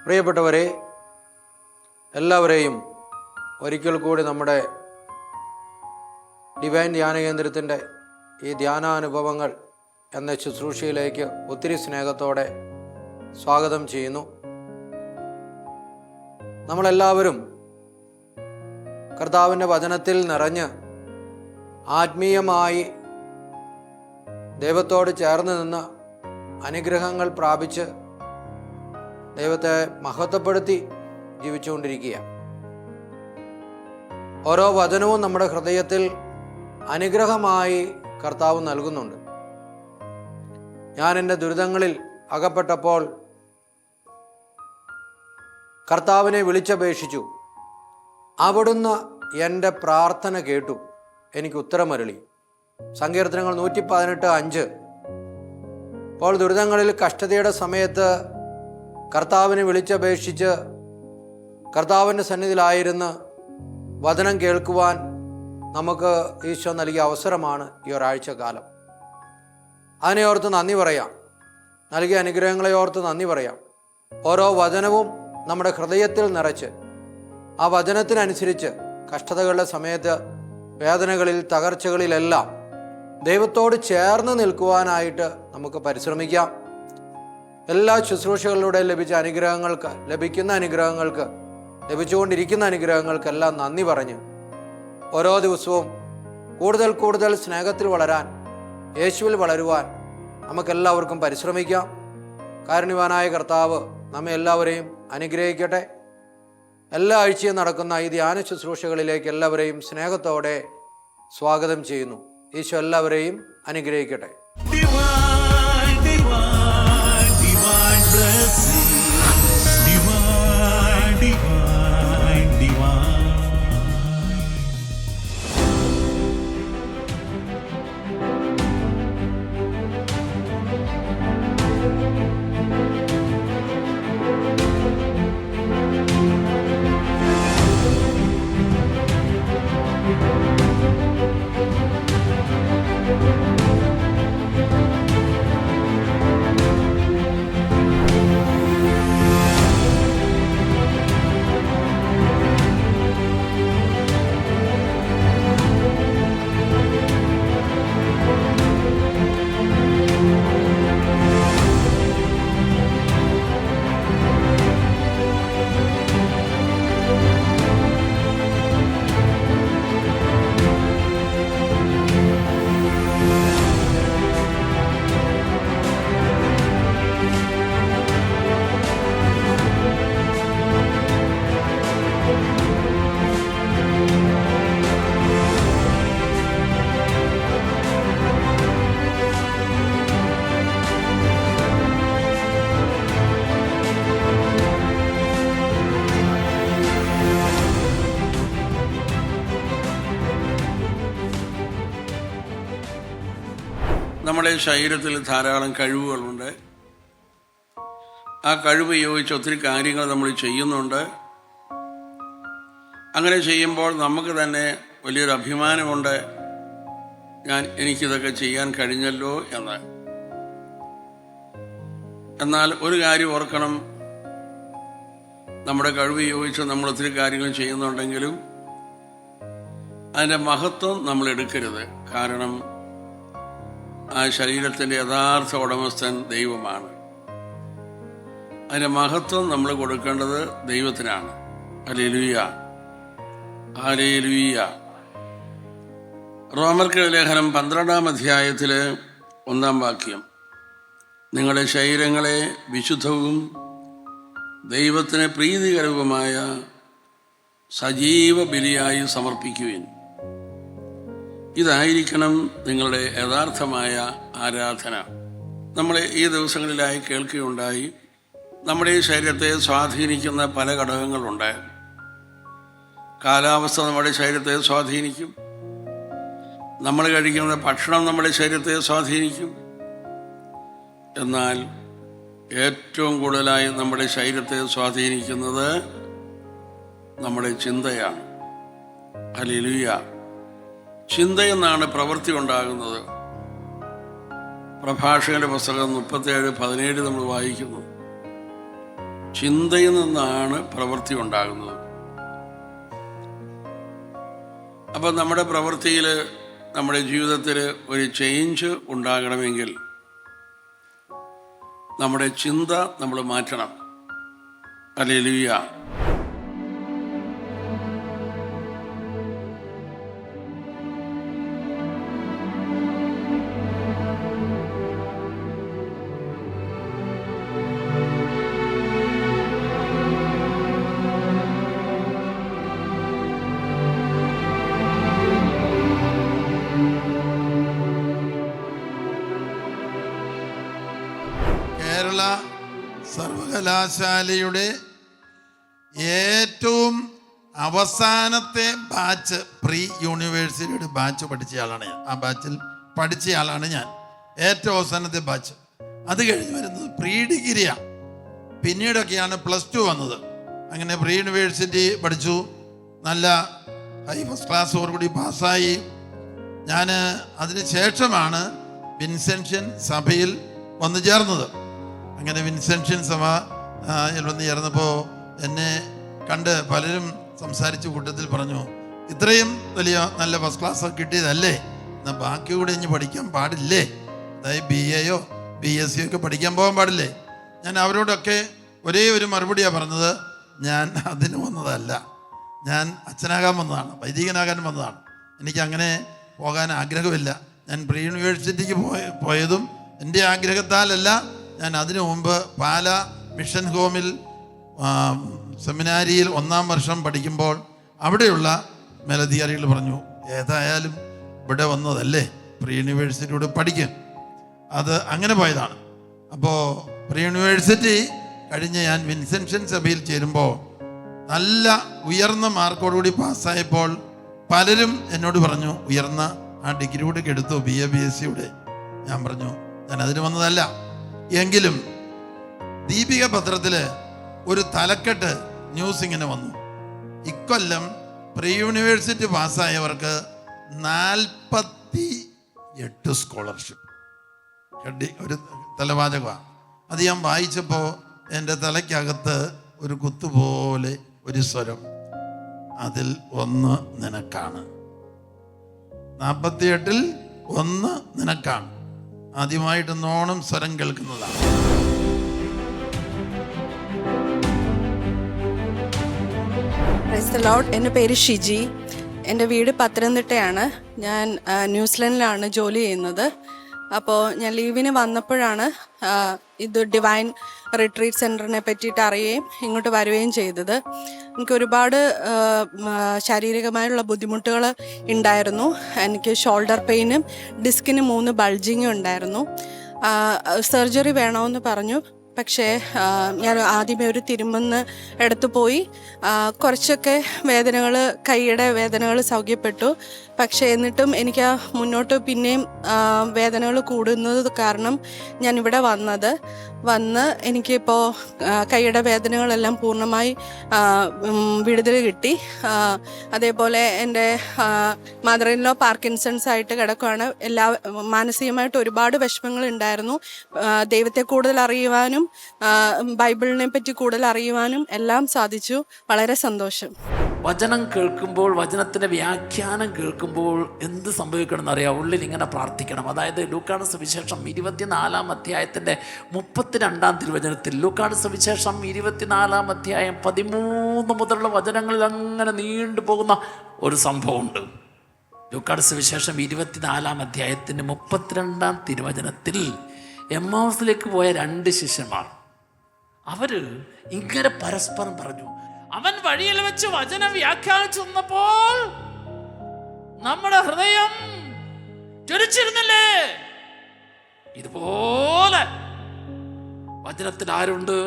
പ്രിയപ്പെട്ടവരെ, എല്ലാവരെയും ഒരിക്കൽ കൂടി നമ്മുടെ ഡിവൈൻ ധ്യാന കേന്ദ്രത്തിൻ്റെ ഈ ധ്യാനാനുഭവങ്ങൾ എന്ന ശുശ്രൂഷയിലേക്ക് ഒത്തിരി സ്നേഹത്തോടെ സ്വാഗതം ചെയ്യുന്നു. നമ്മളെല്ലാവരും കർത്താവിൻ്റെ വചനത്തിൽ നിറഞ്ഞ് ആത്മീയമായി ദൈവത്തോട് ചേർന്ന് നിന്ന് അനുഗ്രഹങ്ങൾ പ്രാപിച്ച് ദൈവത്തെ മഹത്വപ്പെടുത്തി ജീവിച്ചുകൊണ്ടിരിക്കുക. ഓരോ വചനവും നമ്മുടെ ഹൃദയത്തിൽ അനുഗ്രഹമായി കർത്താവ് നൽകുന്നുണ്ട്. ഞാൻ എൻ്റെ ദുരിതങ്ങളിൽ അകപ്പെട്ടപ്പോൾ കർത്താവിനെ വിളിച്ചപേക്ഷിച്ചു. അവിടുന്ന് എൻ്റെ പ്രാർത്ഥന കേട്ടു, എനിക്ക് ഉത്തരമരുളി. സങ്കീർത്തനങ്ങൾ 118:5. അപ്പോൾ ദുരിതങ്ങളിൽ കഷ്ടതയുടെ സമയത്ത് കർത്താവിനെ വിളിച്ചപേക്ഷിച്ച് കർത്താവിൻ്റെ സന്നിധിയിലായിരുന്ന് വചനം കേൾക്കുവാൻ നമുക്ക് ഈശോ നൽകിയ അവസരമാണ് ഈ ഒരാഴ്ച കാലം. അതിനെ ഓർത്ത് നന്ദി പറയാം. നൽകിയ അനുഗ്രഹങ്ങളെ ഓർത്ത് നന്ദി പറയാം. ഓരോ വചനവും നമ്മുടെ ഹൃദയത്തിൽ നിറച്ച് ആ വചനത്തിനനുസരിച്ച് കഷ്ടതകളുടെ സമയത്ത്, വേദനകളിൽ, തകർച്ചകളിലെല്ലാം ദൈവത്തോട് ചേർന്ന് നിൽക്കുവാനായിട്ട് നമുക്ക് പരിശ്രമിക്കാം. എല്ലാ ശുശ്രൂഷകളിലൂടെ ലഭിക്കുന്ന അനുഗ്രഹങ്ങൾക്ക്, ലഭിച്ചുകൊണ്ടിരിക്കുന്ന അനുഗ്രഹങ്ങൾക്കെല്ലാം നന്ദി പറഞ്ഞ് ഓരോ ദിവസവും കൂടുതൽ കൂടുതൽ സ്നേഹത്തിൽ വളരാൻ, യേശുവിൽ വളരുവാൻ നമുക്കെല്ലാവർക്കും പരിശ്രമിക്കാം. കാരുണ്യവാനായ കർത്താവ് നമ്മെ എല്ലാവരെയും അനുഗ്രഹിക്കട്ടെ. എല്ലാ ആഴ്ചയും നടക്കുന്ന ഈ ധ്യാന ശുശ്രൂഷകളിലേക്ക് എല്ലാവരെയും സ്നേഹത്തോടെ സ്വാഗതം ചെയ്യുന്നു. ഈശോ എല്ലാവരെയും അനുഗ്രഹിക്കട്ടെ. നമ്മുടെ ശരീരത്തിൽ ധാരാളം കഴിവുകളുണ്ട്. ആ കഴിവ് ഉപയോഗിച്ച് ഒത്തിരി കാര്യങ്ങൾ നമ്മൾ ചെയ്യുന്നുണ്ട്. അങ്ങനെ ചെയ്യുമ്പോൾ നമുക്ക് തന്നെ വലിയൊരു അഭിമാനമുണ്ട്, എനിക്കിതൊക്കെ ചെയ്യാൻ കഴിഞ്ഞല്ലോ എന്ന്. എന്നാൽ ഒരു കാര്യം ഓർക്കണം, നമ്മുടെ കഴിവ് ഉപയോഗിച്ച് നമ്മൾ ഒത്തിരി കാര്യങ്ങൾ ചെയ്യുന്നുണ്ടെങ്കിലും അതിൻ്റെ മഹത്വം നമ്മൾ എടുക്കരുത്. കാരണം ആ ശരീരത്തിൻ്റെ യഥാർത്ഥ ഉടമസ്ഥൻ ദൈവമാണ്. അതിൻ്റെ മഹത്വം നമ്മൾ കൊടുക്കേണ്ടത് ദൈവത്തിനാണ്. Hallelujah, hallelujah. റോമർക്ക് ലേഖനം 12-ാം അധ്യായത്തിൽ 1-ാം വാക്യം: നിങ്ങളുടെ ശരീരങ്ങളെ വിശുദ്ധവും ദൈവത്തിന് പ്രീതികരവുമായ സജീവ ബലിയായി സമർപ്പിക്കുവിൻ. ഇതായിരിക്കണം നിങ്ങളുടെ യഥാർത്ഥമായ ആരാധന. നമ്മൾ ഈ ദിവസങ്ങളിലായി കേൾക്കുകയുണ്ടായി, നമ്മുടെ ഈ ശരീരത്തെ സ്വാധീനിക്കുന്ന പല ഘടകങ്ങളുണ്ട്. കാലാവസ്ഥ നമ്മുടെ ശരീരത്തെ സ്വാധീനിക്കും. നമ്മൾ കഴിക്കുന്ന ഭക്ഷണം നമ്മുടെ ശരീരത്തെ സ്വാധീനിക്കും. എന്നാൽ ഏറ്റവും കൂടുതലായി നമ്മുടെ ശരീരത്തെ സ്വാധീനിക്കുന്നത് നമ്മുടെ ചിന്തയാണ്. ഹല്ലേലൂയ. ചിന്തയെന്നാണ് പ്രവൃത്തി ഉണ്ടാകുന്നത്. പ്രഭാഷകന്റെ പുസ്തകം 37:17 നമ്മൾ വായിക്കുന്നു. ചിന്തയിൽ നിന്നാണ് പ്രവൃത്തി ഉണ്ടാകുന്നത്. അപ്പം നമ്മുടെ പ്രവൃത്തിയിൽ, നമ്മുടെ ജീവിതത്തിൽ ഒരു ചേഞ്ച് ഉണ്ടാകണമെങ്കിൽ നമ്മുടെ ചിന്ത നമ്മൾ മാറ്റണം. ഹല്ലേലൂയ. കേരള സർവകലാശാലയുടെ ഏറ്റവും അവസാനത്തെ ബാച്ച് പ്രീ യൂണിവേഴ്സിറ്റിയുടെ ബാച്ച് പഠിച്ചയാളാണ് ഞാൻ. ആ ബാച്ചിൽ പഠിച്ചയാളാണ് ഞാൻ. ഏറ്റവും അവസാനത്തെ ബാച്ച്. അത് കഴിഞ്ഞ് വരുന്നത് പ്രീ ഡിഗ്രിയാണ്. പിന്നീടൊക്കെയാണ് +2 വന്നത്. അങ്ങനെ പ്രീ യൂണിവേഴ്സിറ്റി പഠിച്ചു. നല്ല ഫസ്റ്റ് ക്ലാസ്സോടുകൂടി പാസ്സായി. ഞാൻ അതിന് ശേഷമാണ് വിൻസെൻഷ്യൻ സഭയിൽ വന്നു ചേർന്നത്. അങ്ങനെ വിൻസെൻഷ്യൻ സഭയിൽ വന്ന് ചേർന്നപ്പോൾ എന്നെ കണ്ട് പലരും സംസാരിച്ച കൂട്ടത്തിൽ പറഞ്ഞു, ഇത്രയും വലിയ നല്ല ഫസ്റ്റ് ക്ലാസ് ഒക്കെ കിട്ടിയതല്ലേ, എന്നാൽ ബാക്കി കൂടെ ഇനി പഠിക്കാൻ പാടില്ലേ? അതായത് BA BSc ഒക്കെ പഠിക്കാൻ പോകാൻ പാടില്ലേ? ഞാൻ അവരോടൊക്കെ ഒരേ ഒരു മറുപടിയാണ് പറഞ്ഞത്, ഞാൻ അതിന് വന്നതല്ല, ഞാൻ അച്ഛനാകാൻ വന്നതാണ്, വൈദികനാകാൻ വന്നതാണ്. എനിക്കങ്ങനെ പോകാൻ ആഗ്രഹമില്ല. ഞാൻ പ്രീ യൂണിവേഴ്സിറ്റിക്ക് പോയതും എൻ്റെ ആഗ്രഹത്താലല്ല. ഞാൻ അതിനു മുമ്പ് പാലാ മിഷൻ ഹോമിൽ സെമിനാരിയിൽ 1-ാം വർഷം പഠിക്കുമ്പോൾ അവിടെയുള്ള മേലധികാരികൾ പറഞ്ഞു, ഏതായാലും ഇവിടെ വന്നതല്ലേ, പ്രീ യൂണിവേഴ്സിറ്റിയോട് പഠിക്കും. അത് അങ്ങനെ പോയതാണ്. അപ്പോൾ പ്രീ യൂണിവേഴ്സിറ്റി കഴിഞ്ഞ് ഞാൻ വിൻസെൻഷ്യൻ സഭയിൽ ചേരുമ്പോൾ നല്ല ഉയർന്ന മാർക്കോടുകൂടി പാസ്സായപ്പോൾ പലരും എന്നോട് പറഞ്ഞു, ഉയർന്ന ആ ഡിഗ്രി കൂടെ എടുത്തു BA BSc. ഞാൻ പറഞ്ഞു, ഞാൻ അതിന് വന്നതല്ല. എങ്കിലും ദീപിക പത്രത്തിൽ ഒരു തലക്കെട്ട് ന്യൂസ് ഇങ്ങനെ വന്നു, ഇക്കൊല്ലം പ്രീ യൂണിവേഴ്സിറ്റി പാസ്സായവർക്ക് 48 സ്കോളർഷിപ്പ്. ഒരു തലവാചകമാണ്. അത് ഞാൻ വായിച്ചപ്പോൾ എൻ്റെ തലയ്ക്കകത്ത് ഒരു കുത്തുപോലെ ഒരു സ്വരം, അതിൽ 1 നിനക്കാണ്. 48-ൽ 1 നിനക്കാണ്. ആദ്യമായിട്ട് നോണം സ്വരം കേൾക്കുന്നതാണ്. Praise the Lord. എൻ്റെ പേര് ഷിജി. എൻ്റെ വീട് പത്തനംതിട്ടയാണ്. ഞാൻ ന്യൂസിലൻഡിലാണ് ജോലി ചെയ്യുന്നത്. അപ്പോൾ ഞാൻ ലീവിന് വന്നപ്പോഴാണ് ഇത് ഡിവൈൻ റിട്രീറ്റ് സെൻറ്ററിനെ പറ്റിയിട്ട് അറിയുകയും ഇങ്ങോട്ട് വരികയും ചെയ്തത്. എനിക്ക് ഒരുപാട് ശാരീരികമായുള്ള ബുദ്ധിമുട്ടുകൾ ഉണ്ടായിരുന്നു. എനിക്ക് ഷോൾഡർ പെയിനും ഡിസ്കിന് 3 ബൾജിങ്ങും ഉണ്ടായിരുന്നു. സർജറി വേണമെന്ന് പറഞ്ഞു. പക്ഷേ ഞാൻ ആദ്യമേ ഒരു തിരുമെന്ന് എടുത്തു പോയി. കുറച്ചൊക്കെ വേദനകൾ, കൈയുടെ വേദനകൾ സൗഖ്യപ്പെട്ടു. പക്ഷേ എന്നിട്ടും എനിക്ക് മുന്നോട്ട് പിന്നെയും വേദനകൾ കൂടുന്നത് കാരണം ഞാൻ ഇവിടെ വന്ന് എനിക്കിപ്പോൾ കൈയുടെ വേദനകളെല്ലാം പൂർണ്ണമായി വിടുതൽ കിട്ടി. അതേപോലെ എൻ്റെ മദർ ഇൻ ലോ പാർക്കിൻസൺസ് ആയിട്ട് കിടക്കുകയാണ്. മാനസികമായിട്ട് ഒരുപാട് വിഷമങ്ങൾ ഉണ്ടായിരുന്നു. ദൈവത്തെ കൂടുതൽ അറിയുവാനും ബൈബിളിനെ പറ്റി കൂടുതൽ അറിയുവാനും എല്ലാം സാധിച്ചു. വളരെ സന്തോഷം. വചനം കേൾക്കുമ്പോൾ, വചനത്തിൻ്റെ വ്യാഖ്യാനം കേൾക്കുമ്പോൾ എന്ത് സംഭവിക്കണമെന്ന് അറിയാം. ഉള്ളിൽ ഇങ്ങനെ പ്രാർത്ഥിക്കണം. അതായത് ലൂക്കാട് സുവിശേഷം 24-ാം അധ്യായത്തിൻ്റെ 32-ാം തിരുവചനത്തിൽ, ലൂക്കാട് സുവിശേഷം 24-ാം അധ്യായം 13 മുതലുള്ള വചനങ്ങളിൽ അങ്ങനെ നീണ്ടു പോകുന്ന ഒരു സംഭവമുണ്ട്. ലൂക്കാട് സുവിശേഷം 24-ാം അധ്യായത്തിൻ്റെ 32-ാം തിരുവചനത്തിൽ എമ്മാവൂസിലേക്ക് പോയ 2 ശിഷ്യന്മാർ, അവർ ഇങ്ങനെ പരസ്പരം പറഞ്ഞു, അവൻ വഴിയിൽ വെച്ച് വചനം വ്യാഖ്യാനിച്ചു തന്നപ്പോൾ നമ്മുടെ ഹൃദയം ജ്വലിച്ചിരുന്നില്ലേ? ഇതുപോലെ വചനത്തിൽ ആരുണ്ട്?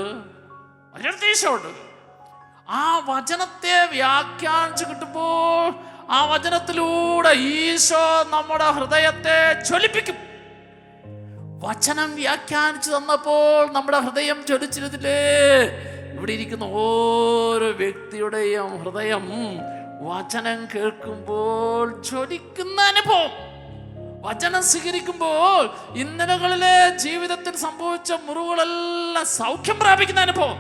ഈശോയുണ്ട്. ആ വചനത്തെ വ്യാഖ്യാനിച്ചു കിട്ടുമ്പോൾ ആ വചനത്തിലൂടെ ഈശോ നമ്മുടെ ഹൃദയത്തെ ജ്വലിപ്പിക്കും. വചനം വ്യാഖ്യാനിച്ചു തന്നപ്പോൾ നമ്മുടെ ഹൃദയം ജ്വലിച്ചിരുന്നില്ലേ? ഇവിടെ ഇരിക്കുന്ന ഓരോ വ്യക്തിയുടെയും ഹൃദയം വചനം കേൾക്കുമ്പോൾ ജ്വലിക്കുന്ന അനുഭവം, വചനം സ്വീകരിക്കുമ്പോൾ ഇന്നലകളിലെ ജീവിതത്തിൽ സംഭവിച്ച മുറിവുകളെല്ലാം സൗഖ്യം പ്രാപിക്കുന്ന അനുഭവം,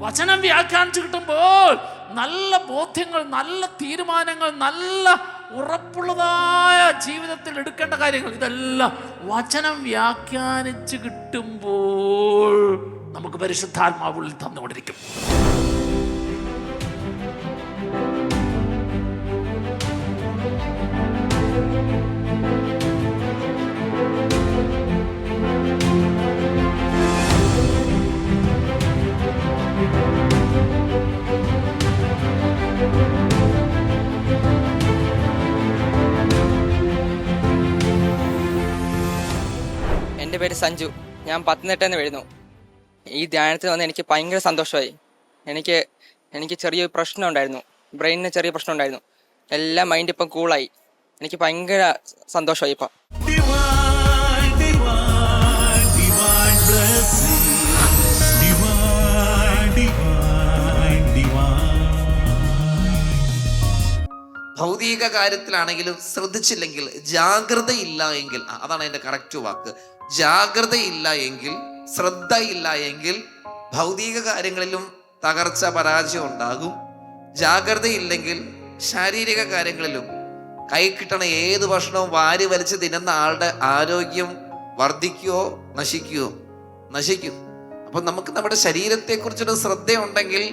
വചനം വ്യാഖ്യാനിച്ചു കിട്ടുമ്പോൾ നല്ല ബോധ്യങ്ങൾ, നല്ല തീരുമാനങ്ങൾ, നല്ല ഉറപ്പുള്ളതായ ജീവിതത്തിൽ എടുക്കേണ്ട കാര്യങ്ങൾ, ഇതെല്ലാം വചനം വ്യാഖ്യാനിച്ച് കിട്ടുമ്പോൾ നമുക്ക് പരിശുദ്ധാത്മാവുള്ളിൽ തന്നുകൊണ്ടിരിക്കും. എൻ്റെ പേര് സഞ്ജു. ഞാൻ പത്തനംതിട്ടയിൽ വരുന്നു. ഈ ധ്യാനത്തിൽ വന്ന് എനിക്ക് ഭയങ്കര സന്തോഷമായി. എനിക്ക് ചെറിയൊരു പ്രശ്നം ഉണ്ടായിരുന്നു, ബ്രെയിനിന് ചെറിയ പ്രശ്നം ഉണ്ടായിരുന്നു. എല്ലാം മൈൻഡ് ഇപ്പം കൂളായി. എനിക്ക് ഭയങ്കര സന്തോഷമായി ഇപ്പം. ഭൗതിക കാര്യത്തിലാണെങ്കിലും ശ്രദ്ധിച്ചില്ലെങ്കിൽ, ജാഗ്രതയില്ല എങ്കിൽ, അതാണ് അതിൻ്റെ കറക്റ്റ് വാക്ക്, ജാഗ്രതയില്ല എങ്കിൽ, ശ്രദ്ധയില്ല എങ്കിൽ ഭൗതിക കാര്യങ്ങളിലും തകർച്ച, പരാജയം ഉണ്ടാകും. ജാഗ്രതയില്ലെങ്കിൽ ശാരീരിക കാര്യങ്ങളിലും കൈ കിട്ടണ ഏത് ഭക്ഷണവും വാരി വലിച്ച് തിന്നുന്ന ആളുടെ ആരോഗ്യം വർദ്ധിക്കുകയോ നശിക്കും. അപ്പം നമുക്ക് നമ്മുടെ ശരീരത്തെക്കുറിച്ചൊരു ശ്രദ്ധയുണ്ടെങ്കിൽ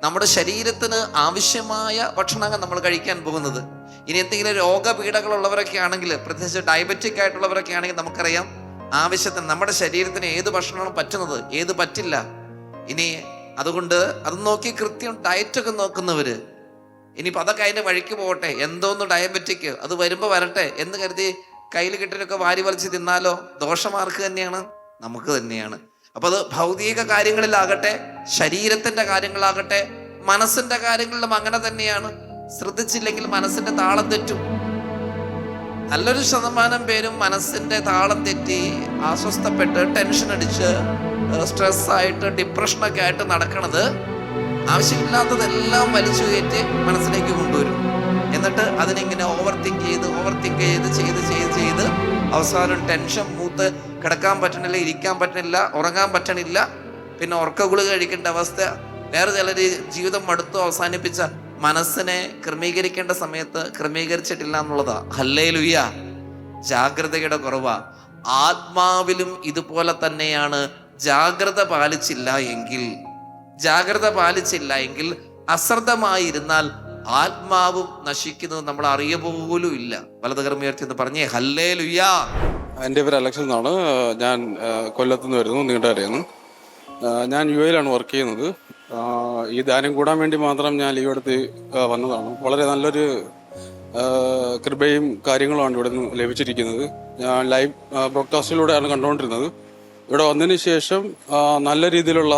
നമ്മുടെ ശരീരത്തിന് ആവശ്യമായ ഭക്ഷണങ്ങൾ നമ്മൾ കഴിക്കാൻ പോകുന്നത്. ഇനി എന്തെങ്കിലും രോഗപീഠകളുള്ളവരൊക്കെ ആണെങ്കിൽ, പ്രത്യേകിച്ച് ഡയബറ്റിക് ആയിട്ടുള്ളവരൊക്കെ ആണെങ്കിൽ നമുക്കറിയാം ആവശ്യത്തിന് നമ്മുടെ ശരീരത്തിന് ഏത് ഭക്ഷണമാണ് പറ്റുന്നത്, ഏത് പറ്റില്ല. ഇനി അതുകൊണ്ട് അത് നോക്കി കൃത്യം ഡയറ്റൊക്കെ നോക്കുന്നവര്, ഇനിയിപ്പോൾ അതൊക്കെ അതിൻ്റെ വഴിക്ക് പോകട്ടെ, എന്തോന്ന് ഡയബറ്റിക് അത് വരുമ്പോൾ വരട്ടെ എന്ന് കരുതി കയ്യിൽ കിട്ടലൊക്കെ വാരി വലിച്ച് തിന്നാലോ, ദോഷമാർക്ക് തന്നെയാണ്, നമുക്ക് തന്നെയാണ്. അപ്പൊ അത് ഭൗതിക കാര്യങ്ങളിലാകട്ടെ, ശരീരത്തിന്റെ കാര്യങ്ങളാകട്ടെ, മനസ്സിന്റെ കാര്യങ്ങളിലും അങ്ങനെ തന്നെയാണ്. ശ്രദ്ധിച്ചില്ലെങ്കിൽ മനസ്സിന്റെ താളം തെറ്റും. നല്ലൊരു ശതമാനം പേരും മനസ്സിന്റെ താളം തെറ്റി അസ്വസ്ഥപ്പെട്ട് ടെൻഷൻ അടിച്ച് സ്ട്രെസ്സായിട്ട് ഡിപ്രഷനൊക്കെ ആയിട്ട് നടക്കണത് ആവശ്യമില്ലാത്തതെല്ലാം വലിച്ചു കയറ്റി മനസ്സിലേക്ക് കൊണ്ടുവരും. എന്നിട്ട് അതിനിങ്ങനെ ഓവർ തിങ്ക് ചെയ്ത് അവസാനം ടെൻഷൻ മൂത്ത് കിടക്കാൻ പറ്റണില്ല, ഇരിക്കാൻ പറ്റണില്ല, ഉറങ്ങാൻ പറ്റണില്ല, പിന്നെ ഉറക്ക ഗുളിക കഴിക്കേണ്ട അവസ്ഥ. വേറെ ചിലര് ജീവിതം മടുത്തു അവസാനിപ്പിച്ച മനസ്സിനെ ക്രമീകരിക്കേണ്ട സമയത്ത് ക്രമീകരിച്ചിട്ടില്ല എന്നുള്ളതാ. ഹല്ലേലൂയ. ജാഗ്രതയുടെ കുറവാ. ആത്മാവിലും ഇതുപോലെ തന്നെയാണ്. ജാഗ്രത പാലിച്ചില്ല എങ്കിൽ അശ്രദ്ധമായിരുന്നാൽ ആത്മാവും നശിക്കുന്നത് നമ്മൾ അറിയ പോലും ഇല്ല. വലതുകർമ്മയർത്തി എന്ന് പറഞ്ഞേ ഹല്ലേലൂയ. എൻ്റെ പേര് അലക്ഷൻ എന്നാണ്. ഞാൻ കൊല്ലത്തു നിന്ന് വരുന്നു, നീണ്ടകരയെന്ന്. ഞാൻ UAE-ലാണ് വർക്ക് ചെയ്യുന്നത്. ഈ ധ്യാനം കൂടാൻ വേണ്ടി മാത്രം ഞാൻ ലീവ് എടുത്ത് വന്നതാണ്. വളരെ നല്ലൊരു കൃപയും കാര്യങ്ങളുമാണ് ഇവിടെ നിന്ന് ലഭിച്ചിരിക്കുന്നത്. ഞാൻ ലൈവ് ബ്രോഡ്കാസ്റ്റിലൂടെയാണ് കണ്ടുകൊണ്ടിരുന്നത്. ഇവിടെ വന്നതിന് ശേഷം നല്ല രീതിയിലുള്ള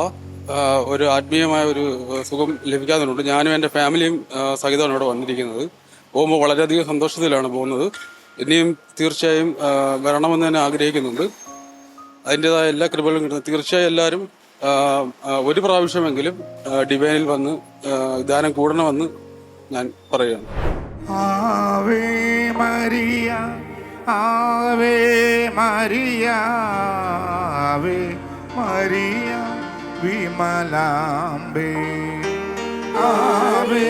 ഒരു ആത്മീയമായ ഒരു സുഖം ലഭിക്കാറുണ്ട്. ഞാനും എൻ്റെ ഫാമിലിയും സഹിതമാണ് ഇവിടെ വന്നിരിക്കുന്നത്. പോകുമ്പോൾ വളരെയധികം സന്തോഷത്തിലാണ് പോകുന്നത്. ഇനിയും തീർച്ചയായും വരണമെന്ന് തന്നെ ആഗ്രഹിക്കുന്നുണ്ട്. അതിൻ്റെതായ എല്ലാ കൃപകളും കിട്ടുന്നത്. തീർച്ചയായും എല്ലാവരും ഒരു പ്രാവശ്യമെങ്കിലും ഡിവൈനിൽ വന്ന് ധ്യാനം കൂടണമെന്ന് ഞാൻ പറയുകയാണ്. Ave Maria, Ave Maria, Ave Maria വിമലാംബേ, Ave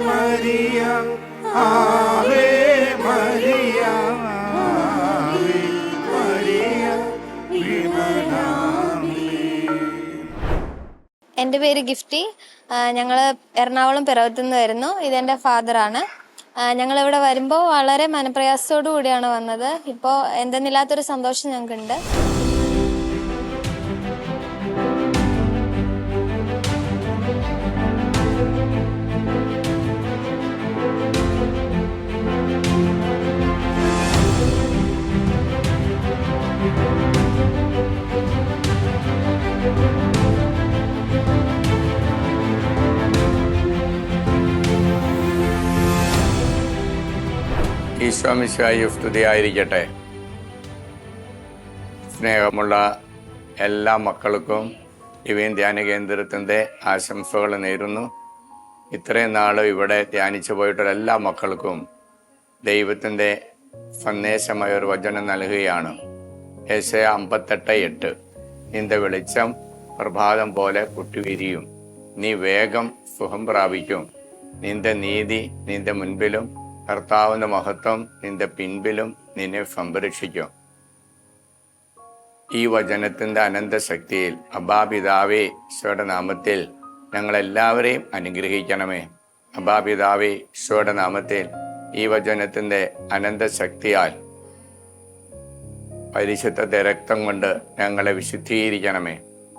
Maria, Ave Maria, Ave Maria വിമലാംബേ. എൻ്റെ പേര് ഗിഫ്റ്റി. ഞങ്ങൾ എറണാകുളം പിറവത്തു നിന്ന് വരുന്നു. ഇതെൻ്റെ ഫാദറാണ്. ഞങ്ങളിവിടെ വരുമ്പോൾ വളരെ മനപ്രയാസത്തോടു കൂടിയാണ് വന്നത്. ഇപ്പോൾ എന്തെന്നില്ലാത്തൊരു സന്തോഷം ഞങ്ങൾക്കുണ്ട്. ഈശോമിശിഹായി സ്തുതിയായിരിക്കട്ടെ. സ്നേഹമുള്ള എല്ലാ മക്കൾക്കും ഡിവൈൻ ധ്യാന കേന്ദ്രത്തിൻ്റെ ആശംസകൾ നേരുന്നു. ഇത്രയും നാൾ ഇവിടെ ധ്യാനിച്ചു പോയിട്ടുള്ള എല്ലാ മക്കൾക്കും ദൈവത്തിൻ്റെ സന്ദേശമായ ഒരു വചനം നൽകുകയാണ്. യെശയ്യാ 58:8. നിന്റെ വെളിച്ചം പ്രഭാതം പോലെ പൊട്ടിവിരിയും, നീ വേഗം സുഖം പ്രാപിക്കും. നിന്റെ നീതി നിന്റെ മുൻപിലും കർത്താവിന്റെ മഹത്വം നിന്റെ പിൻപിലും നിന്നെ സംരക്ഷിക്കും. ഈ വചനത്തിന്റെ അനന്തശക്തിയിൽ അബാപിതാവേ ഈശോയുടെ നാമത്തിൽ ഞങ്ങളെല്ലാവരെയും അനുഗ്രഹിക്കണമേ. അബാപിതാവേ ഈശോയുടെ നാമത്തിൽ ഈ വചനത്തിന്റെ അനന്തശക്തിയാൽ പരിശുദ്ധ രക്തം കൊണ്ട് ഞങ്ങളെ വിശുദ്ധീകരിക്കണമേ.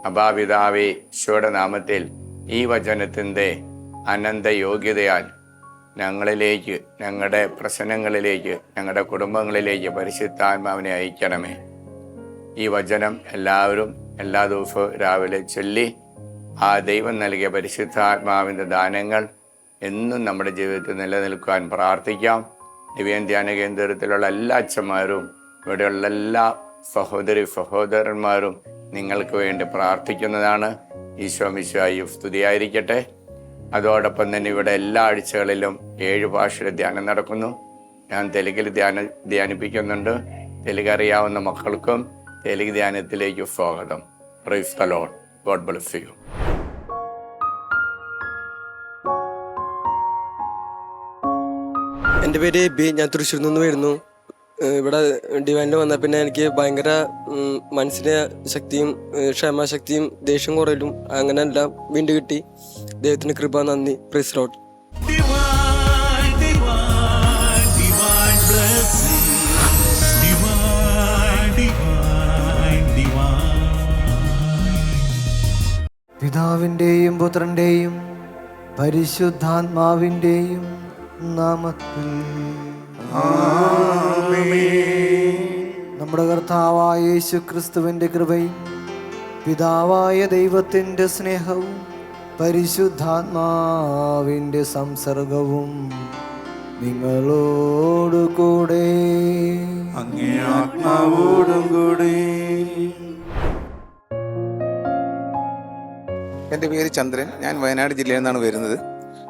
അബാപിതാവേ ഈശോയുടെ നാമത്തിൽ ഈ വചനത്തിന്റെ അനന്ത യോഗ്യതയാൽ ഞങ്ങളിലേക്ക്, ഞങ്ങളുടെ പ്രശ്നങ്ങളിലേക്ക്, ഞങ്ങളുടെ കുടുംബങ്ങളിലേക്ക് പരിശുദ്ധാത്മാവിനെ അയക്കണമേ. ഈ വചനം എല്ലാവരും എല്ലാ ദിവസവും രാവിലെ ചൊല്ലി ആ ദൈവം നൽകിയ പരിശുദ്ധാത്മാവിൻ്റെ ദാനങ്ങൾ എന്നും നമ്മുടെ ജീവിതത്തിൽ നിലനിൽക്കുവാൻ പ്രാർത്ഥിക്കാം. ദിവ്യ ധ്യാന കേന്ദ്രത്തിലുള്ള എല്ലാ അച്ഛന്മാരും ഇവിടെയുള്ള എല്ലാ സഹോദരന്മാരും നിങ്ങൾക്ക് വേണ്ടി പ്രാർത്ഥിക്കുന്നതാണ്. ഈശോ മിശിഹായി സ്തുതിയായിരിക്കട്ടെ. അതോടൊപ്പം തന്നെ ഇവിടെ എല്ലാ ആഴ്ചകളിലും 7 ഭാഷയുടെ ധ്യാനം നടക്കുന്നു. ഞാൻ തെലുങ്കിൽ ധ്യാനിപ്പിക്കുന്നുണ്ട്. തെലുങ്ക് അറിയാവുന്ന മക്കൾക്കും തെലുങ്ക് ധ്യാനത്തിലേക്ക് സ്വാഗതം. Praise the Lord. God bless you. എൻ്റെ പേര് എബി. ഞാൻ തൃശ്ശൂരിൽ നിന്ന് വരുന്നു. ഇവിടെ ഡിവൈനിൽ വന്ന പിന്നെ എനിക്ക് ഭയങ്കര മനസ്സിന് ശക്തിയും ക്ഷമാശക്തിയും ദേഷ്യം കുറയലും അങ്ങനെ എല്ലാം വീണ്ടും കിട്ടി. ദൈവത്തിന് കൃപ, നന്ദി. Praise the Lord. പിതാവിൻ്റെയും പുത്രൻ്റെയും പരിശുദ്ധാത്മാവിൻ്റെയും നാമത്തിൽ നമ്മുടെ കർത്താവായ യേശു ക്രിസ്തുവിൻ്റെ കൃപയും പിതാവായ ദൈവത്തിൻ്റെ സ്നേഹവും പരിശുദ്ധാത്മാവിൻ്റെ സംസർഗവും നിങ്ങളോടു കൂടെ അങ്ങേ ആത്മാവോടും കൂടെ. എൻ്റെ പേര് ചന്ദ്രൻ. ഞാൻ വയനാട് ജില്ലയിൽ നിന്നാണ് വരുന്നത്.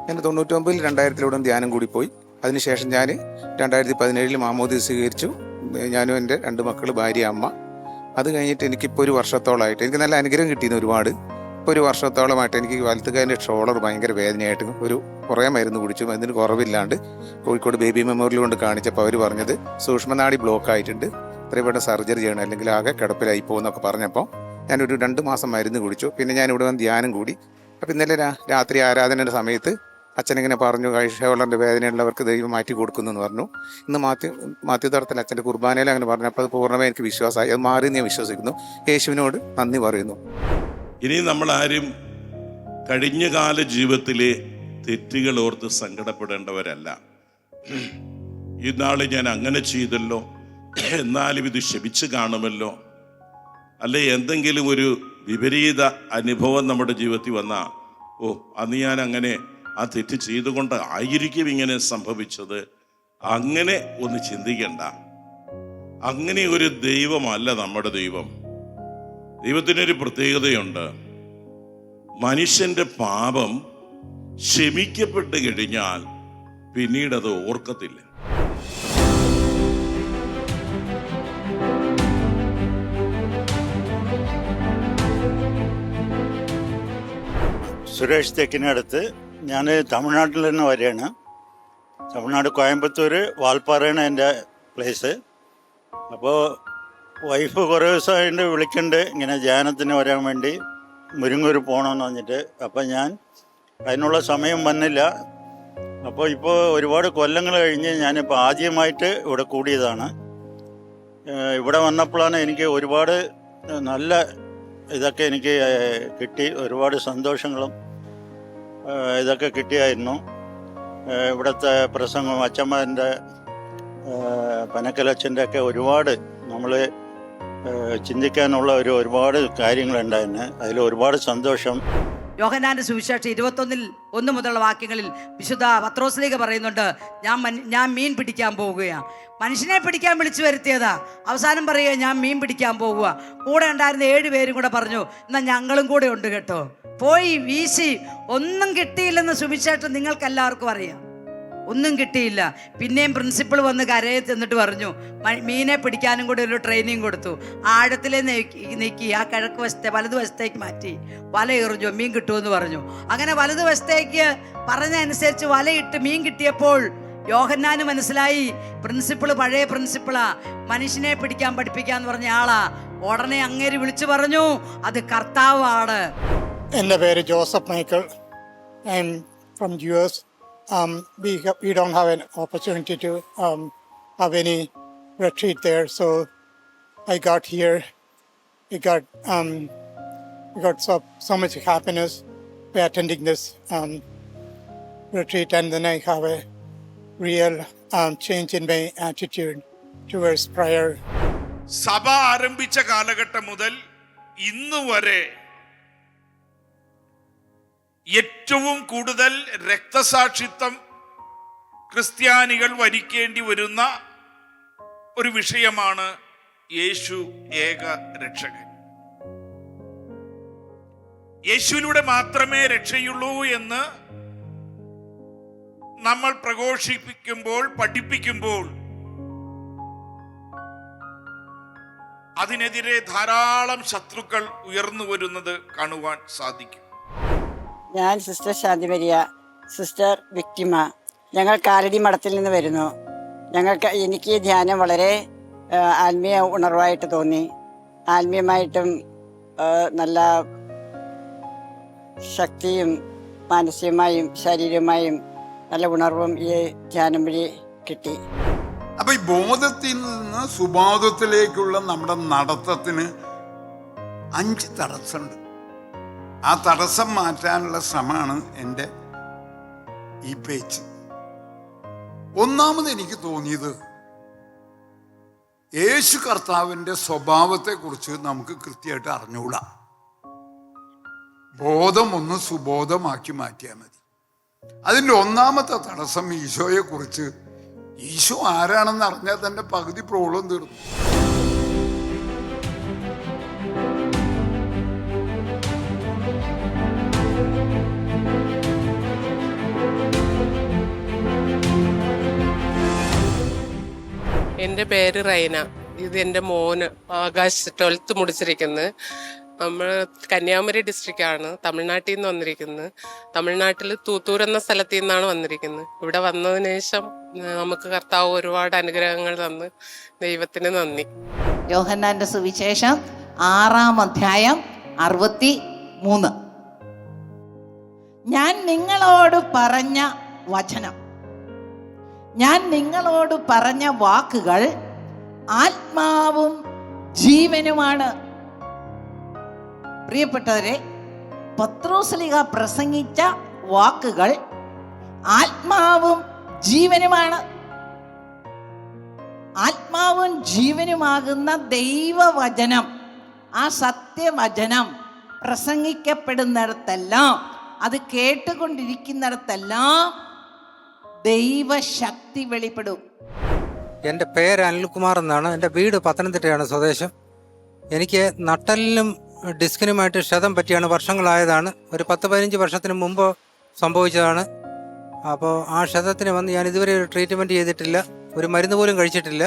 ഞാൻ 99-ൽ 2000-ലൂടെ ധ്യാനം കൂടി പോയി. അതിനുശേഷം ഞാൻ 2017-ൽ മാമോദീസ സ്വീകരിച്ചു. ഞാനും എൻ്റെ 2 മക്കൾ, ഭാര്യ, അമ്മ. അത് കഴിഞ്ഞിട്ട് എനിക്കിപ്പോൾ 1 വർഷത്തോളമായിട്ട് എനിക്ക് നല്ല അനുഗ്രഹം കിട്ടിയിരുന്നു ഒരുപാട്. ഇപ്പോൾ 1 വർഷത്തോളമായിട്ട് എനിക്ക് വലത്തുകാരൻ്റെ ഷോളർ ഭയങ്കര വേദനയായിട്ട് കുറേ മരുന്ന് കുടിച്ചു. അതിന് കുറവില്ലാണ്ട് കോഴിക്കോട് ബേബി മെമ്മോറിയൽ കൊണ്ട് കാണിച്ചപ്പോൾ അവർ പറഞ്ഞത് സൂക്ഷ്മനാടി ബ്ലോക്ക് ആയിട്ടുണ്ട്, ഇത്രയും പെട്ടെന്ന് സർജറി ചെയ്യണം, അല്ലെങ്കിൽ ആകെ കിടപ്പിലായി പോകുന്നൊക്കെ പറഞ്ഞപ്പോൾ ഞാനൊരു 2 മാസം മരുന്ന് കുടിച്ചു. പിന്നെ ഞാൻ ഇവിടെ വന്ന് ധ്യാനം കൂടി. അപ്പോൾ ഇന്നലെ രാത്രി ആരാധനയുടെ സമയത്ത് അച്ഛനിങ്ങനെ പറഞ്ഞു, ഷോളറിൻ്റെ വേദനയുള്ളവർക്ക് ദൈവം മാറ്റി കൊടുക്കുന്നു എന്ന് പറഞ്ഞു. ഇന്ന് മാത്യു തടത്തിൽ അച്ഛൻ്റെ കുർബാനയിൽ അങ്ങനെ പറഞ്ഞപ്പോൾ അത് പൂർണ്ണമായി എനിക്ക് വിശ്വാസമായി. അത് മാറി ഞാൻ വിശ്വസിക്കുന്നു. യേശുവിനോട് നന്ദി പറയുന്നു. ഇനി നമ്മൾ ആരും കഴിഞ്ഞകാല ജീവിതത്തിലെ തെറ്റുകൾ ഓർത്ത് സങ്കടപ്പെടേണ്ടവരല്ല. ഇന്നാൾ ഞാൻ അങ്ങനെ ചെയ്തല്ലോ, എന്നാലും ഇത് ക്ഷമിച്ച് കാണുമല്ലോ, അല്ലെ എന്തെങ്കിലും ഒരു വിപരീത അനുഭവം നമ്മുടെ ജീവിതത്തിൽ വന്നാൽ അന്ന് ഞാൻ അങ്ങനെ ആ തെറ്റ് ചെയ്തുകൊണ്ട് ആയിരിക്കും ഇങ്ങനെ സംഭവിച്ചത്, അങ്ങനെ ഒന്ന് ചിന്തിക്കണ്ട. അങ്ങനെ ഒരു ദൈവമല്ല നമ്മുടെ ദൈവം. ദൈവത്തിനൊരു പ്രത്യേകതയുണ്ട്. മനുഷ്യന്റെ പാപം ക്ഷമിക്കപ്പെട്ട് കഴിഞ്ഞാൽ പിന്നീട് അത് ഓർക്കത്തില്ല. സുരേഷ് തെക്കിനടുത്ത്. ഞാൻ തമിഴ്നാട്ടിൽ നിന്ന് വരികയാണ്. തമിഴ്നാട് കോയമ്പത്തൂർ വാൽപ്പാറയാണ് എൻ്റെ പ്ലേസ്. അപ്പോൾ വൈഫ് കുറേ ദിവസമായിട്ട് വിളിക്കുന്നുണ്ട് ഇങ്ങനെ ധ്യാനത്തിന് വരാൻ വേണ്ടി, മുരിങ്ങൂർ പോകണമെന്ന് പറഞ്ഞിട്ട്. അപ്പം ഞാൻ അതിനുള്ള സമയം വന്നില്ല. അപ്പോൾ ഇപ്പോൾ ഒരുപാട് കൊല്ലങ്ങൾ കഴിഞ്ഞ് ഞാനിപ്പോൾ ആദ്യമായിട്ട് ഇവിടെ കൂടിയതാണ്. ഇവിടെ വന്നപ്പോഴാണ് എനിക്ക് ഒരുപാട് നല്ല ഇതൊക്കെ എനിക്ക് കിട്ടി. ഒരുപാട് സന്തോഷങ്ങളും ഇതൊക്കെ കിട്ടിയായിരുന്നു. ഇവിടുത്തെ പ്രസംഗം അച്ഛമ്മൻ്റെ പനക്കലച്ഛൻ്റെ ഒക്കെ ഒരുപാട് നമ്മൾ ചിന്തിക്കാനുള്ള ഒരുപാട് കാര്യങ്ങളുണ്ടായിരുന്നു. അതിൽ ഒരുപാട് സന്തോഷം. യോഹന്നാന്റെ സുവിശേഷം 21:1 മുതലുള്ള വാക്യങ്ങളിൽ വിശുദ്ധ പത്രോസ്ലീഹ പറയുന്നുണ്ട്, ഞാൻ മീൻ പിടിക്കാൻ പോവുകയാണ്. മനുഷ്യനെ പിടിക്കാൻ വിളിച്ചു വരുത്തിയതാ. അവസാനം പറയുക, ഞാൻ മീൻ പിടിക്കാൻ പോകുക. കൂടെ ഉണ്ടായിരുന്ന 7 പേരും കൂടെ പറഞ്ഞു, എന്നാൽ ഞങ്ങളും കൂടെ ഉണ്ട് കേട്ടോ. പോയി വീശി ഒന്നും കിട്ടിയില്ലെന്ന് സുവിശേഷം നിങ്ങൾക്കെല്ലാവർക്കും അറിയാം. ഒന്നും കിട്ടിയില്ല. പിന്നെയും പ്രിൻസിപ്പൾ വന്ന് കരയിൽ ചെന്നിട്ട് പറഞ്ഞു, മീനെ പിടിക്കാനും കൂടി ഒരു ട്രെയിനിങ് കൊടുത്തു. ആഴത്തിലെ നീക്കി ആ കിഴക്ക് വശത്തെ വലതുവശത്തേക്ക് മാറ്റി വല എറിഞ്ഞു, മീൻ കിട്ടുമെന്ന് പറഞ്ഞു. അങ്ങനെ വലതുവശത്തേക്ക് പറഞ്ഞതനുസരിച്ച് വലയിട്ട് മീൻ കിട്ടിയപ്പോൾ യോഹന്നാന് മനസ്സിലായി പ്രിൻസിപ്പിള് പഴയ പ്രിൻസിപ്പിളാ, മനുഷ്യനെ പിടിക്കാൻ പഠിപ്പിക്കാന്ന് പറഞ്ഞ ആളാ. ഉടനെ അങ്ങേര് വിളിച്ചു പറഞ്ഞു, അത് കർത്താവാണ്. എൻ്റെ പേര് Joseph Michael. I am from US. We don't have an opportunity to have any retreat there, so I got here. We got so much happiness by attending this retreat, and then I have a real change in my attitude towards prayer. സഭ ആരംഭിച്ച കാലഘട്ടം മുതൽ ഇന്നു വരെ ഏറ്റവും കൂടുതൽ രക്തസാക്ഷിത്വം ക്രിസ്ത്യാനികൾ വരിക്കേണ്ടി വരുന്ന ഒരു വിഷയമാണ് യേശു ഏക രക്ഷകൻ. യേശുവിലൂടെ മാത്രമേ രക്ഷയുള്ളൂ എന്ന് നമ്മൾ പ്രഘോഷിപ്പിക്കുമ്പോൾ, പഠിപ്പിക്കുമ്പോൾ അതിനെതിരെ ധാരാളം ശത്രുക്കൾ ഉയർന്നു വരുന്നത് കാണുവാൻ സാധിക്കും. ഞാൻ സിസ്റ്റർ ശാന്തിമരിയ, സിസ്റ്റർ വിക്ടിമ. ഞങ്ങൾ കാലടി മഠത്തിൽ നിന്ന് വരുന്നു. എനിക്ക് ധ്യാനം വളരെ ആത്മീയ ഉണർവായിട്ട് തോന്നി. ആത്മീയമായിട്ടും നല്ല ശക്തിയും മാനസികമായും ശാരീരികമായും നല്ല ഉണർവും ഈ ധ്യാനം വഴി കിട്ടി. അപ്പൊ ഈ ബോധത്തിൽ നിന്ന് സുബോധത്തിലേക്കുള്ള നമ്മുടെ നടത്തത്തിന് 5 തടസ്സമുണ്ട്. ആ തടസ്സം മാറ്റാനുള്ള ശ്രമമാണ് എൻ്റെ ഈ പേച്ച്. ഒന്നാമത് എനിക്ക് തോന്നിയത്, യേശു കർത്താവിൻ്റെ സ്വഭാവത്തെക്കുറിച്ച് നമുക്ക് കൃത്യമായിട്ട് അറിഞ്ഞുകൂടാ. ബോധം ഒന്ന് സുബോധമാക്കി മാറ്റിയാൽ മതി. അതിൻ്റെ ഒന്നാമത്തെ തടസ്സം ഈശോയെക്കുറിച്ച്, ഈശോ ആരാണെന്ന് അറിഞ്ഞാൽ തന്നെ പകുതി പ്രോബ്ലം തീർന്നു. എൻ്റെ പേര് റൈന. ഇത് എൻ്റെ മോന് ആകാശ് 12th മുടിച്ചിരിക്കുന്നത്. നമ്മൾ കന്യാകുമാരി ഡിസ്ട്രിക്റ്റാണ്, തമിഴ്നാട്ടിൽ നിന്ന് വന്നിരിക്കുന്നത്. തമിഴ്നാട്ടിൽ തൂത്തൂർ എന്ന സ്ഥലത്തു നിന്നാണ് വന്നിരിക്കുന്നത്. ഇവിടെ വന്നതിന് ശേഷം നമുക്ക് കർത്താവ് ഒരുപാട് അനുഗ്രഹങ്ങൾ തന്ന് ദൈവത്തിന് നന്ദി. യോഹന്നാന്റെ സുവിശേഷം 6-ാം അധ്യായം 63. ഞാൻ നിങ്ങളോട് പറഞ്ഞ വചനം, ഞാൻ നിങ്ങളോട് പറഞ്ഞ വാക്കുകൾ ആത്മാവും ജീവനുമാണ്. പ്രിയപ്പെട്ടവരെ, പത്രോസ്ലീഹ പ്രസംഗിച്ച വാക്കുകൾ ആത്മാവും ജീവനുമാണ്. ആത്മാവും ജീവനുമാകുന്ന ദൈവവചനം, ആ സത്യവചനം പ്രസംഗിക്കപ്പെടുന്നിടത്തെല്ലാം, അത് കേട്ടുകൊണ്ടിരിക്കുന്നിടത്തെല്ലാം ദൈവശക്തി വെളിപ്പെടും. എൻ്റെ പേര് അനിൽകുമാർ എന്നാണ്. എൻ്റെ വീട് പത്തനംതിട്ടയാണ് സ്വദേശം. എനിക്ക് നട്ടലിനും ഡിസ്കിനുമായിട്ട് ക്ഷതം പറ്റിയാണ്, വർഷങ്ങളായതാണ്. ഒരു 10-15 വർഷത്തിന് മുമ്പ് സംഭവിച്ചതാണ്. അപ്പോൾ ആ ക്ഷതത്തിന് വന്ന് ഞാൻ ഇതുവരെ ഒരു ട്രീറ്റ്മെൻറ്റ് ചെയ്തിട്ടില്ല, ഒരു മരുന്ന് പോലും കഴിച്ചിട്ടില്ല.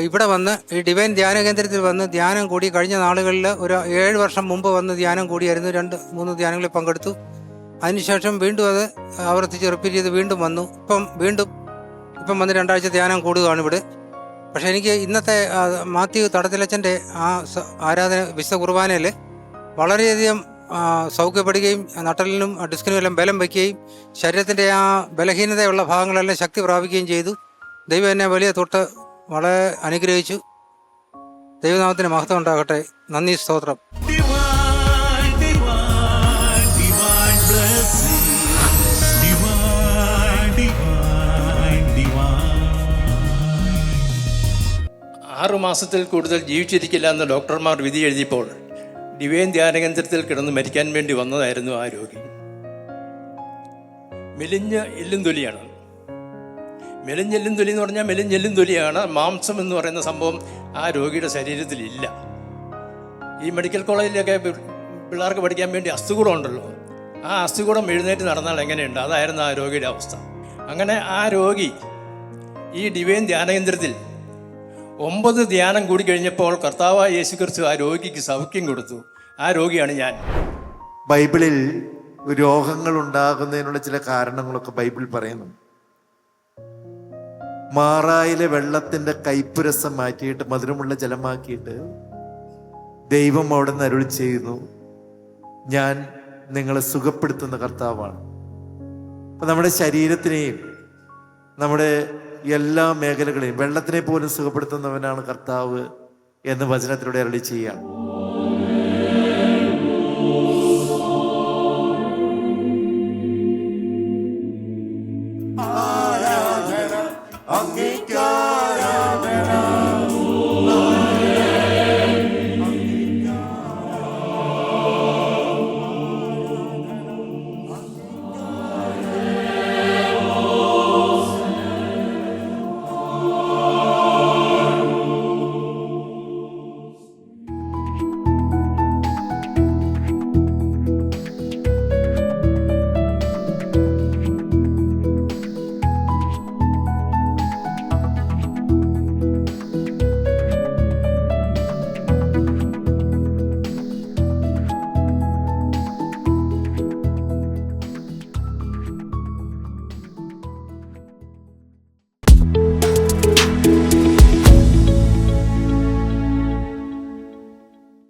ഇവിടെ വന്ന് ഈ ഡിവൈൻ ധ്യാന കേന്ദ്രത്തിൽ വന്ന് ധ്യാനം കൂടി. കഴിഞ്ഞ നാളുകളിൽ ഒരു 7 വർഷം മുമ്പ് വന്ന് ധ്യാനം കൂടിയായിരുന്നു. 2-3 ധ്യാനങ്ങളിൽ പങ്കെടുത്തു. അതിനുശേഷം വീണ്ടും അത് ആവർത്തിച്ച് റിപ്പീറ്റ് ചെയ്ത് വീണ്ടും വന്നു. ഇപ്പം വന്ന് 2 ആഴ്ച ധ്യാനം കൂടുകയാണ് ഇവിടെ. പക്ഷേ എനിക്ക് ഇന്നത്തെ മാത്യു തടത്തിലച്ചൻ്റെ ആ ആരാധന വിശുദ്ധ കുർബാനയിൽ വളരെയധികം സൗഖ്യപ്പെടുകയും നട്ടലിനും ഡിസ്കിനും എല്ലാം ബലം വയ്ക്കുകയും ശരീരത്തിൻ്റെ ആ ബലഹീനതയുള്ള ഭാഗങ്ങളെല്ലാം ശക്തി പ്രാപിക്കുകയും ചെയ്തു. ദൈവം എന്നെ വലിയ തൊട്ട് വളരെ അനുഗ്രഹിച്ചു. ദൈവനാമത്തിന് മഹത്വം ഉണ്ടാകട്ടെ. നന്ദി, സ്തോത്രം. ആറു മാസത്തിൽ കൂടുതൽ ജീവിച്ചിരിക്കില്ല എന്ന് ഡോക്ടർമാർ വിധി എഴുതിയപ്പോൾ ഡിവൈൻ ധ്യാനകേന്ദ്രത്തിൽ കിടന്ന് മരിക്കാൻ വേണ്ടി വന്നതായിരുന്നു ആ രോഗി. മെലിഞ്ഞ എല്ലും തൊലിയാണ്. മെലിഞ്ഞെല്ലും തൊലി എന്ന് പറഞ്ഞാൽ മെലിഞ്ഞെല്ലും തൊലിയാണ്. മാംസം എന്ന് പറയുന്ന സംഭവം ആ രോഗിയുടെ ശരീരത്തിലില്ല. ഈ മെഡിക്കൽ കോളേജിലൊക്കെ പിള്ളേർക്ക് പഠിക്കാൻ വേണ്ടി അസ്ഥികൂടം ഉണ്ടല്ലോ, ആ അസ്ഥികൂടം എഴുന്നേറ്റ് നടന്നാൽ എങ്ങനെയുണ്ട്, അതായിരുന്നു ആ രോഗിയുടെ അവസ്ഥ. അങ്ങനെ ആ രോഗി ഈ ഡിവൈൻ ധ്യാനകേന്ദ്രത്തിൽ 9 ധ്യാനം കൂടി കഴിഞ്ഞപ്പോൾ കർത്താവായ യേശുക്രിസ്തു ആ രോഗിക്ക് സൗഖ്യം കൊടുത്തു. ആ രോഗിയാണ് ഞാൻ. ബൈബിളിൽ രോഗങ്ങൾ ഉണ്ടാകുന്നതിനുള്ള ചില കാരണങ്ങളൊക്കെ ബൈബിൾ പറയുന്നു. മാറായിലെ വെള്ളത്തിന്റെ കയ്പുരസം മാറ്റിയിട്ട് മധുരമുള്ള ജലമാക്കിയിട്ട് ദൈവം അവിടെ നിന്ന് അരുളി ചെയ്യുന്നു, ഞാൻ നിങ്ങളെ സുഖപ്പെടുത്തുന്ന കർത്താവാണ്. അപ്പൊ നമ്മുടെ ശരീരത്തിനെയും നമ്മുടെ എല്ലാ മേഖലകളെയും, വെള്ളത്തിനെ പോലും സുഖപ്പെടുത്തുന്നവനാണ് കർത്താവ് എന്ന് വചനത്തിലൂടെ അരുളി ചെയ്യുകയാണ്.